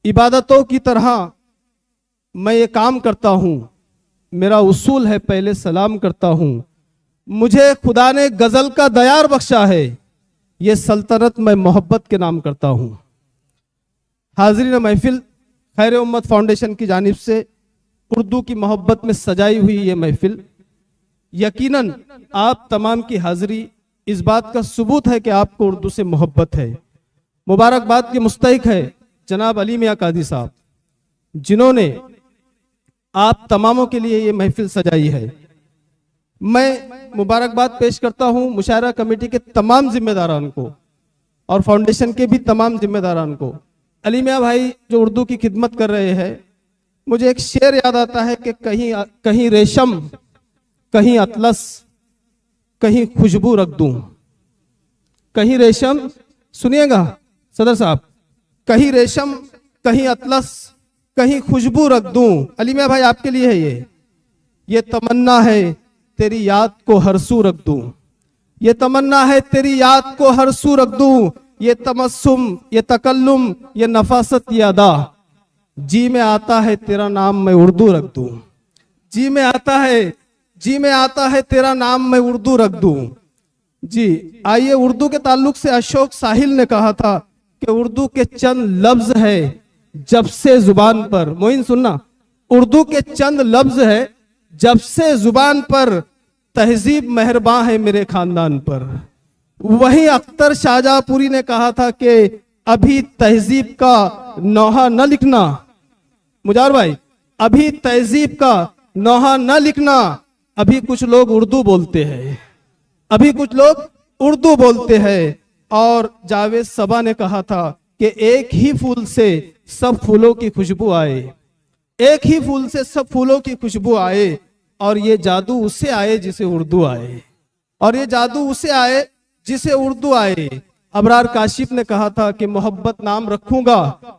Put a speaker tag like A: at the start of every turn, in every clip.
A: इबादतों की तरह मैं ये काम करता हूँ, मेरा उसूल है पहले सलाम करता हूँ। मुझे खुदा ने गजल का दयार बख्शा है, ये सल्तनत मैं मोहब्बत के नाम करता हूँ। हाज़रीन महफिल, खैर उम्मत फाउंडेशन की जानिब से उर्दू की मोहब्बत में सजाई हुई ये महफिल यकीनन आप तमाम की हाजिरी इस बात का सबूत है कि आपको उर्दू से मोहब्बत है। मुबारकबाद के मुस्तहिक है जनाब अली मियां कादी साहब, जिन्होंने आप तमामों के लिए ये महफिल सजाई है। मैं मुबारकबाद पेश करता हूं मुशायरा कमेटी के तमाम जिम्मेदारान को और फाउंडेशन के भी तमाम जिम्मेदारान को। अली मियां भाई जो उर्दू की खिदमत कर रहे हैं, मुझे एक शेर याद आता है कि कहीं रेशम, कहीं अतलस, कहीं खुशबू रख दूं। कहीं रेशम, सुनिएगा सदर साहब, कहीं रेशम, कहीं अतलस, कहीं खुशबू रख दूं। अली मियां भाई आपके लिए है ये तमन्ना है तेरी याद को हर सू रख दूं। ये तमन्ना है तेरी याद को हर सू रख दूं। ये तमस्सुम, ये तकल्लुम, ये नफासत, ये अदा, जी में आता है तेरा नाम मैं उर्दू रख दूं। जी में आता है, जी में आता है तेरा नाम मैं उर्दू रख दूं। जी आइए, उर्दू के ताल्लुक से अशोक साहिल ने कहा था कि उर्दू के चंद लफ्ज है जब से जुबान पर, मोइन सुनना, उर्दू के चंद लफ्ज है जब से जुबान पर, तहजीब मेहरबान है मेरे खानदान पर। वही अख्तर शाहजहांपुरी ने कहा था कि अभी तहजीब का नौहा न लिखना, मुजार भाई, अभी तहजीब का नौहा न लिखना, अभी कुछ लोग उर्दू बोलते हैं, अभी कुछ लोग उर्दू बोलते हैं। और जावेद सबा ने कहा था कि एक ही फूल से सब फूलों की खुशबू आए, एक ही फूल से सब फूलों की खुशबू आए, और ये जादू उससे आए जिसे उर्दू आए, और ये जादू उसे आए जिसे उर्दू आए। अबरार काशिफ ने कहा था कि मोहब्बत नाम रखूंगा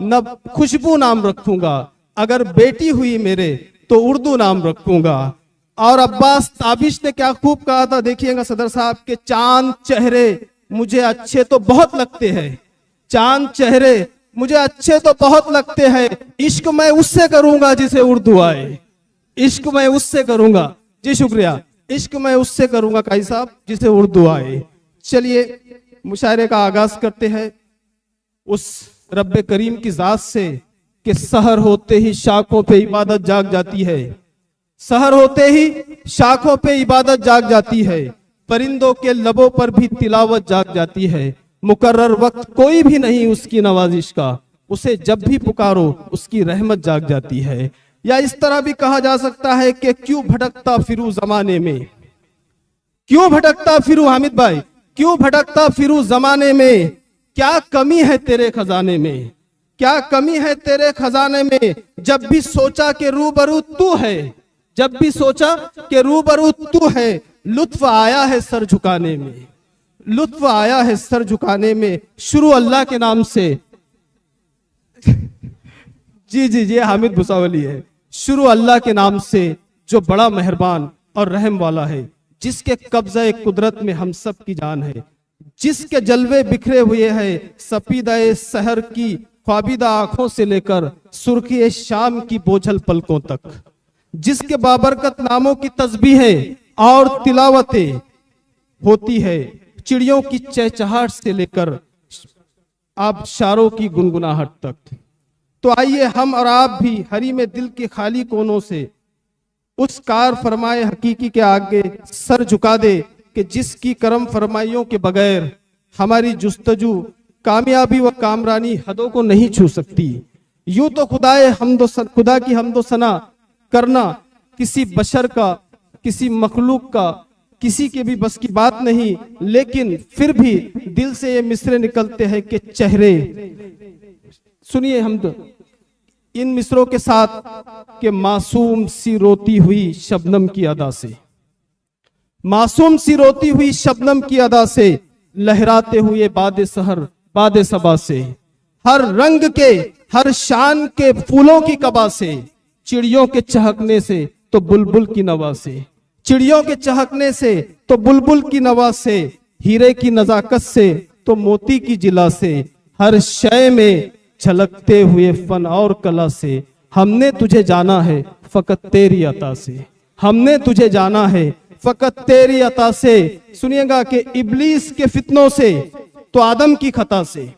A: न खुशबू नाम रखूंगा, अगर बेटी हुई मेरे तो उर्दू नाम रखूंगा। और अब्बास ताबिश ने क्या खूब कहा था, देखिएगा सदर साहब के, चांद चेहरे मुझे अच्छे तो बहुत लगते हैं, चांद चेहरे मुझे अच्छे तो बहुत लगते हैं, इश्क मैं उससे करूंगा जिसे उर्दू आए, इश्क मैं उससे करूंगा। जी शुक्रिया, इश्क मैं उससे करूंगा काई साहब जिसे उर्दू आए। चलिए मुशायरे का आगाज करते हैं उस रब्बे करीम की जात से कि सहर होते ही शाखों पे इबादत जाग जाती है, सहर होते ही शाखों पे इबादत जाग जाती है, परिंदों के लबों पर भी तिलावत जाग जाती है। मुकर्रर वक्त कोई भी नहीं उसकी नवाजिश का, उसे जब भी पुकारो उसकी रहमत जाग जाती है। या इस तरह भी कहा जा सकता है कि क्यों भटकता फिरू जमाने में, क्यों भटकता फिरू, हामिद भाई, क्यों भटकता फिरू जमाने में, क्या कमी है तेरे खजाने में, क्या कमी है तेरे खजाने में, जब भी सोचा कि रूबरू तू है, जब भी सोचा कि रूबरू तू है, लुत्फ आया है सर झुकाने में, लुत्फ आया है सर झुकाने में, शुरू अल्लाह के नाम से। जी जी जी, हामिद भुसावली है। शुरू अल्लाह के नाम से जो बड़ा मेहरबान और रहम वाला है, जिसके कब्ज़े कुदरत में हम सब की जान है, जिसके जलवे बिखरे हुए हैं सफीदाए सहर की ख्वाबिदा आंखों से लेकर सुर्खी शाम की बोझल पलकों तक, जिसके बाबरकत नामों की तस्बीहें और तिलावतें होती है चिड़ियों की चहचहाट से लेकर आबशारों की गुनगुनाहट तक। तो आइए हम और आप भी हरी में दिल के खाली कोनों से उस कार फरमाए हकीकी के आगे सर झुका दे कि जिसकी करम फरमाइयों के बगैर हमारी जुस्तजू कामयाबी व कामरानी हदों को नहीं छू सकती। यूं तो खुदा की हमदो सना करना किसी बशर का, किसी मखलूक का, किसी के भी बस की बात नहीं, लेकिन फिर भी दिल से ये मिसरे निकलते हैं कि चेहरे, सुनिए हम तो इन मिसरों के साथ कि मासूम सी रोती हुई शबनम की अदा से, मासूम सी रोती हुई शबनम की अदा से, लहराते हुए बादे सहर बादे सबा से, हर रंग के हर शान के फूलों की कबा से, चिड़ियों के चहकने से तो बुलबुल की नवा से, चिड़ियों के चहकने से तो बुलबुल की नवा से, हीरे की नजाकत से तो मोती की जिला से, हर शय में झलकते हुए फन और कला से। हमने तुझे जाना है फकत तेरी अता से, हमने तुझे जाना है फकत तेरी अता से। सुनिएगा कि इब्लीस के फितनों से तो आदम की खता से,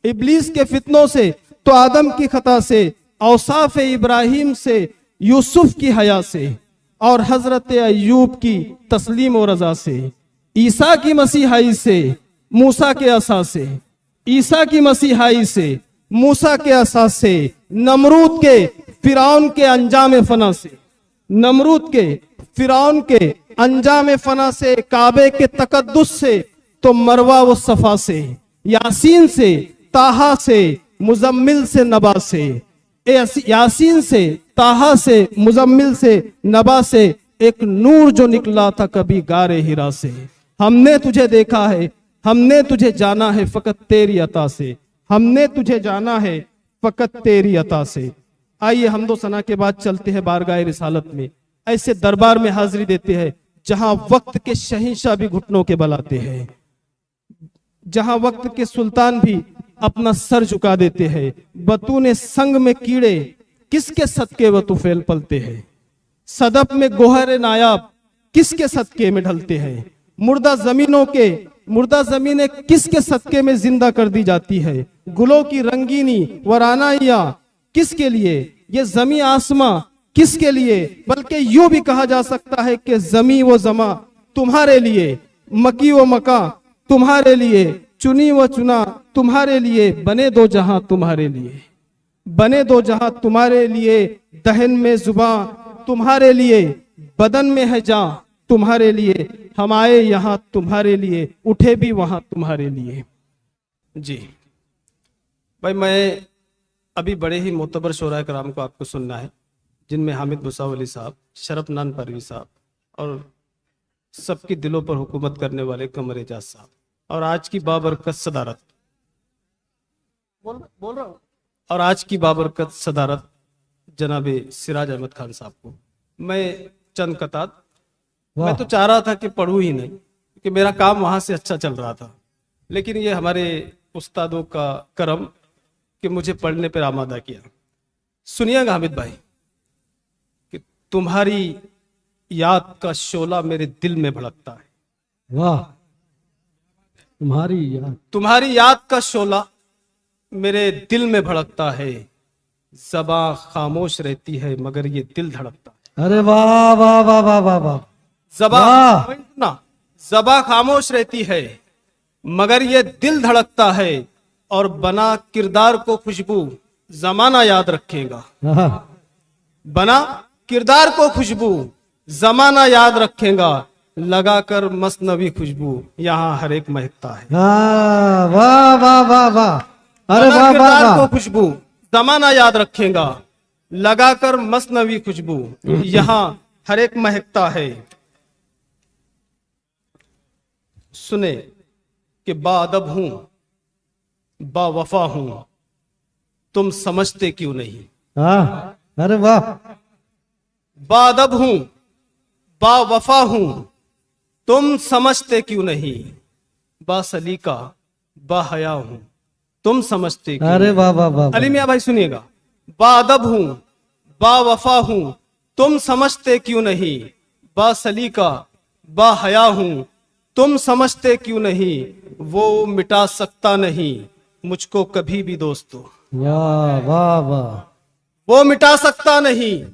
A: इब्लीस के फितनों से तो आदम की खता से, औसाफ इब्राहिम से, यूसुफ की हया से, और हजरत अय्यूब की तस्लीम और रजा से, ईसा की मसीहाई से, मूसा के असा से, ईसा की मसीहाई से, मूसा के असा से, नमरूद के फिरौन के अंजाम फना से, नमरूद के फिरौन के अंजाम फना से, काबे के तकद्दुस से तो मरवा व सफा से, यासीन से, ताहा से, मुजम्मिल से, नबा से, यासीन से, ताहा से, मुजम्मिल से, नबा से, एक नूर जो निकला था कभी गारे हिरा से। हमने तुझे देखा है, हमने तुझे जाना है फकत तेरी अता से, हमने तुझे जाना है फकत तेरी अता से। आइए हमदो सना के बाद चलते हैं बारगाह रिसालत में, ऐसे दरबार में हाजिरी देते हैं जहां वक्त के शहंशाह भी घुटनों के बल आते हैं, जहां वक्त के सुल्तान भी अपना सर झुका देते हैं। बतूने संग में कीड़े किसके सदके व तुफैल पलते हैं, सदफ में गोहर नायाब किसके सदके में ढलते हैं, मुर्दा जमीनें किसके सदके में जिंदा कर दी जाती है, गुलों की रंगीनी वरानाइया किसके लिए, ये जमी आसमां किसके लिए, बल्कि यूं भी कहा जा सकता है कि जमी व जमा तुम्हारे लिए, मकी व मका तुम्हारे लिए, चुनी व चुना तुम्हारे लिए, बने दो जहां तुम्हारे लिए, बने दो जहां तुम्हारे लिए, दहन में जुबां तुम्हारे लिए, बदन में है जान तुम्हारे लिए, हम आए यहां तुम्हारे लिए, उठे भी वहां तुम्हारे लिए। जी भाई, मैं अभी बड़े ही मोतबर शोरा कराम को आपको सुनना है, जिनमें हामिद मुसावली साहब, शरफनान परवी साहब और सबकी दिलों पर हुकूमत करने वाले कमर एजाज साहब, और आज की बाबरकत सदारत बोल रहा हूं, और आज की बाबरकत सदारत जनाबे सिराज अहमद खान साहब को मैं चंद कतार, मैं तो चाह रहा था कि पढ़ूं ही नहीं, क्योंकि मेरा काम वहां से अच्छा चल रहा था, लेकिन ये हमारे उस्तादों का करम कि मुझे पढ़ने पर आमादा किया। सुनिएगा हामिद भाई कि तुम्हारी याद का शोला मेरे दिल में भड़कता है।
B: वाह,
A: तुम्हारी याद का शोला मेरे दिल में भड़कता है, ज़बां खामोश रहती है मगर ये दिल धड़कता है।
B: अरे वाह वाह वाह वाह वाह वाह,
A: ज़बां खामोश रहती है मगर ये दिल धड़कता है, और बना किरदार को खुशबू जमाना याद रखेगा, बना किरदार को खुशबू जमाना याद रखेगा, लगाकर मसनवी खुशबू यहाँ हर एक महकता है।
B: वाह वाह वाह वाह, अरे वाह वाह वाह,
A: को खुशबू जमाना याद रखेगा, लगाकर मसनवी खुशबू यहाँ हर एक महकता है। सुने कि बाअदब हूं, बावफा हूं, तुम समझते क्यों नहीं।
B: अरे वाह,
A: बाअदब हूं, बावफा हूं, तुम समझते क्यों नहीं, बासलीका बाहया हूं, तुम समझते क्यों।
B: अरे वाह वाह वाह,
A: अली मियां भाई सुनिएगा, बाअदब हूं, बावफा हूं, तुम समझते क्यों नहीं, बासलीका बाहया हूं, तुम समझते क्यों नहीं, वो मिटा सकता नहीं मुझको कभी भी दोस्तों।
B: वाह वाह वाह,
A: वो मिटा सकता नहीं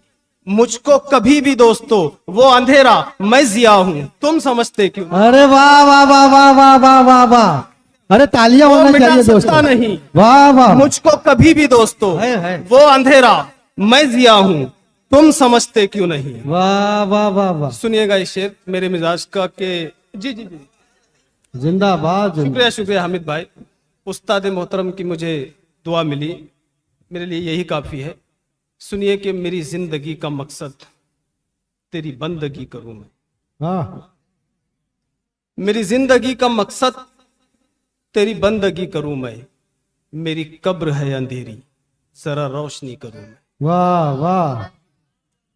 A: मुझको कभी भी दोस्तों, वो अंधेरा मैं जिया हूं, तुम समझते क्यों।
B: अरे वाह वाह वाह वाह वाह वाह वाह वाह, अरे तालियां होना चाहिए दोस्तों।
A: नहीं
B: वाह वाह,
A: मुझको कभी भी दोस्तों,
B: है।
A: वो अंधेरा मैं जिया हूं, तुम समझते क्यों नहीं।
B: वाह वाह वाह वाह,
A: सुनिएगा ये शेर मेरे मिजाज का के जी जी जी,
B: जिंदाबाद।
A: शुक्रिया शुक्रिया हामिद भाई, उस्ताद मोहतरम की मुझे दुआ मिली, मेरे लिए यही काफी है। सुनिए कि मेरी जिंदगी का मकसद तेरी बंदगी करूं मैं, मेरी जिंदगी का मकसद तेरी बंदगी करूं मैं, मेरी कब्र है अंधेरी जरा रोशनी करूं मैं।
B: वाह वाह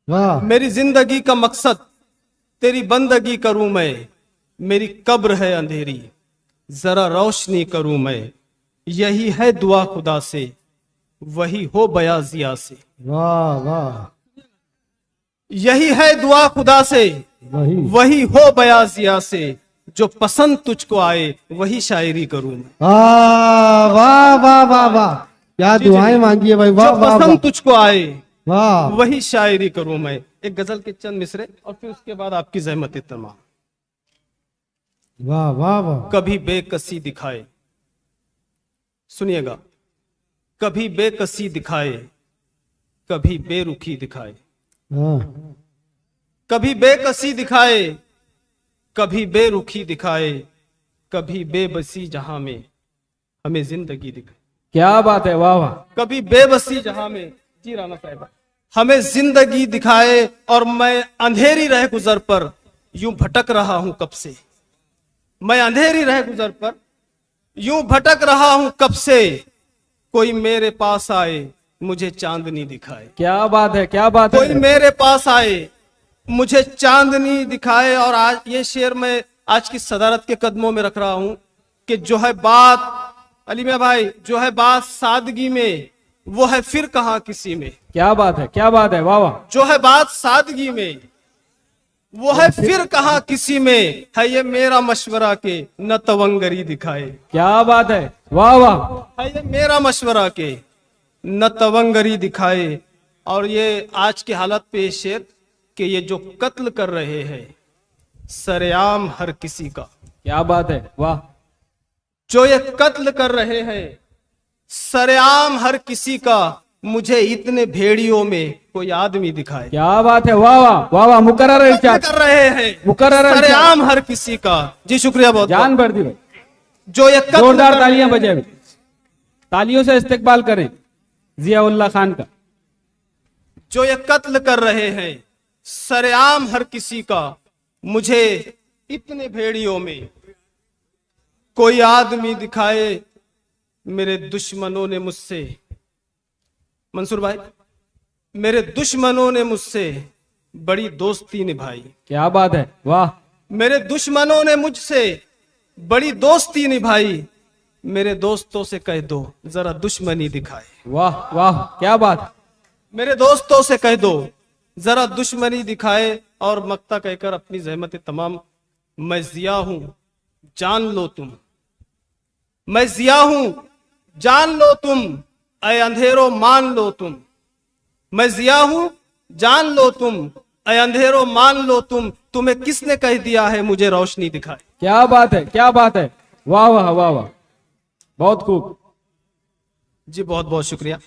B: वाह,
A: मेरी जिंदगी का मकसद तेरी बंदगी करूं मैं, मेरी कब्र है अंधेरी जरा रोशनी करूं मैं, यही है दुआ खुदा से वही हो बयाजिया से।
B: वाह वाह,
A: यही है दुआ खुदा से,
B: वही
A: वही हो बयाजिया से। जो पसंद तुझको आए वही शायरी करूं मैं।
B: वाह वाह वाह वाह, क्या
A: जी, जी।
B: दुआएं मांगी है भाई, वाह
A: जो
B: वाह वाह
A: पसंद तुझको आए
B: वाह
A: वही शायरी करूं मैं। एक गजल के चंद मिसरे और फिर उसके बाद आपकी जहमत तमाम।
B: वाह वाह वाह,
A: कभी बेकसी दिखाए, सुनिएगा, कभी बेकसी दिखाए, कभी बेरुखी दिखाए,
B: हाँ,
A: कभी बेकसी दिखाए, कभी बेरुखी दिखाए, कभी बेबसी जहां में हमें जिंदगी दिखाए।
B: क्या बात है, वाह वाह,
A: कभी बेबसी जहां में, जी राना साहिबा, हमें जिंदगी दिखाए। और मैं अंधेरी रह गुजर पर यूं भटक रहा हूं कब से। मैं अंधेरी रह गुजर पर यूं भटक रहा हूं कब से। कोई मेरे पास आए मुझे चांदनी दिखाए।
B: क्या बात है, क्या बात
A: कोई
B: है,
A: मेरे पास आए मुझे चांदनी दिखाए। और आज ये शेर मैं आज की सदारत के कदमों में रख रहा हूं कि जो है बात, अली मियां भाई, जो है बात सादगी में, वो है फिर कहां किसी में।
B: क्या बात है, क्या बात है, वाह वाह,
A: जो है बात सादगी में, वो है फिर कहां किसी में। है ये मेरा मशवरा के न तवंगरी दिखाए।
B: क्या बात है, वाह वाह,
A: है ये मेरा मशवरा के न तवंगरी दिखाए। और ये आज की हालत पे ये शेर कि ये जो कत्ल कर रहे हैं सरेआम हर किसी का।
B: क्या बात है, वाह,
A: जो ये कत्ल कर रहे हैं सरेआम हर किसी का। मुझे इतने भेड़ियों में कोई आदमी दिखाए।
B: क्या बात है, वाह वाह वाह वाह, मुकर्रर
A: कत्ल
B: इरशाद,
A: कर रहे हैं
B: मुकर्रर
A: सरेआम हर किसी का। जी शुक्रिया बहुत
B: जान
A: बहुत।
B: भर दी भाई,
A: जो ये कत्ल
B: जोरदार
A: कर
B: तालियां
A: रहे हैं,
B: बजाए, तालियों से इस्तेकबाल करें जियाउल्लाह खान का।
A: जो ये कत्ल कर रहे हैं सरेआम हर किसी का। मुझे इतने भेड़ियों में कोई आदमी दिखाए। मेरे दुश्मनों ने मुझसे, मंसूर भाई, मेरे दुश्मनों ने मुझसे बड़ी दोस्ती निभाई।
B: क्या बात है, वाह,
A: मेरे दुश्मनों ने मुझसे बड़ी दोस्ती निभाई। मेरे दोस्तों से कह दो जरा दुश्मनी दिखाए।
B: वाह वाह, क्या बात है,
A: मेरे दोस्तों से कह दो जरा दुश्मनी दिखाए। और मक्ता कहकर अपनी जहमत तमाम। मैं जिया हूं जान लो तुम, मैं जिया हूं जान लो तुम, ऐ अंधेरों मान लो तुम। मैं जिया हूं जान लो तुम, ऐ अंधेरों मान लो तुम। तुम्हें किसने कह दिया है मुझे रोशनी दिखाए।
B: क्या बात है, क्या बात है, वाह वाह वाह वाह, बहुत खूब,
A: जी बहुत बहुत शुक्रिया।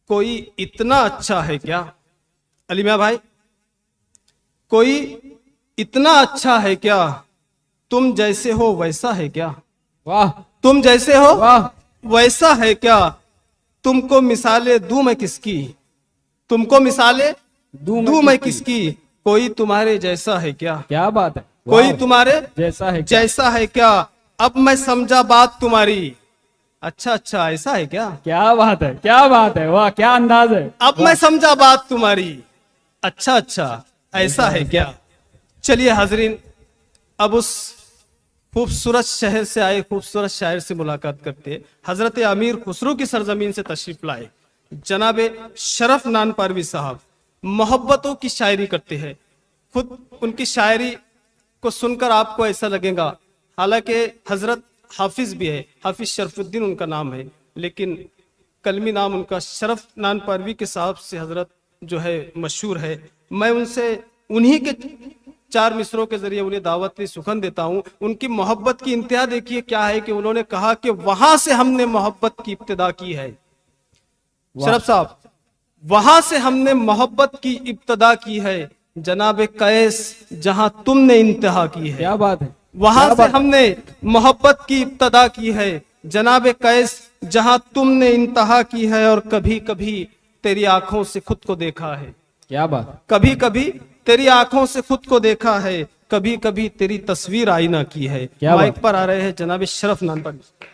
A: कोई इतना अच्छा है क्या अली मियां भाई, कोई इतना अच्छा है क्या। तुम जैसे हो वैसा है क्या।
B: वाह
A: तुम जैसे हो
B: वाह,
A: वैसा है क्या। तुमको मिसालें दूं मैं किसकी, तुमको मिसालें दूं मैं किसकी। कोई तुम्हारे जैसा है क्या,
B: क्या बात है,
A: कोई
B: वाह,
A: तुम्हारे
B: जैसा है क्या?
A: जैसा है क्या। अब मैं समझा बात तुम्हारी। अच्छा अच्छा ऐसा है क्या।
B: क्या बात है, क्या बात है, वाह, क्या अंदाज है,
A: अब मैं समझा बात तुम्हारी। अच्छा अच्छा ऐसा है क्या। चलिए हाजरीन, अब उस खूबसूरत शहर से आए खूबसूरत शायर से मुलाकात करते हैं। हजरत अमीर खुसरो की सरजमीन से तशरीफ लाए जनाबे शरफ नानपारवी साहब मोहब्बतों की शायरी करते हैं। खुद उनकी शायरी को सुनकर आपको ऐसा लगेगा, हालांकि हजरत हाफिज भी है, हाफिज शरफुद्दीन उनका नाम है, लेकिन कलमी नाम उनका शरफ नानपारवी के साहब से हजरत जो है मशहूर है। मैं उनसे उन्हीं के चार मिसरों के जरिए उन्हें दावत सुखन देता हूं। उनकी मोहब्बत की इंतहा देखिए क्या है कि उन्होंने कहा कि वहां से हमने मोहब्बत की इब्तिदा की है। शरफ साहब, वहां से हमने मोहब्बत की इब्तिदा की है जनाबे कैस जहां तुमने इंतहा की है।
B: क्या बात है,
A: वहां
B: क्या
A: से
B: बात-
A: हमने मोहब्बत की इब्तिदा की है जनाबे कैस जहां तुमने इंतहा की है। और कभी कभी तेरी आंखों से खुद को देखा है,
B: क्या बात,
A: कभी कभी तेरी आंखों से खुद को देखा है, कभी कभी तेरी तस्वीर आईना की है।
B: क्या
A: माइक
B: बात?
A: पर आ रहे हैं जनाबे शरफ नानपारवी।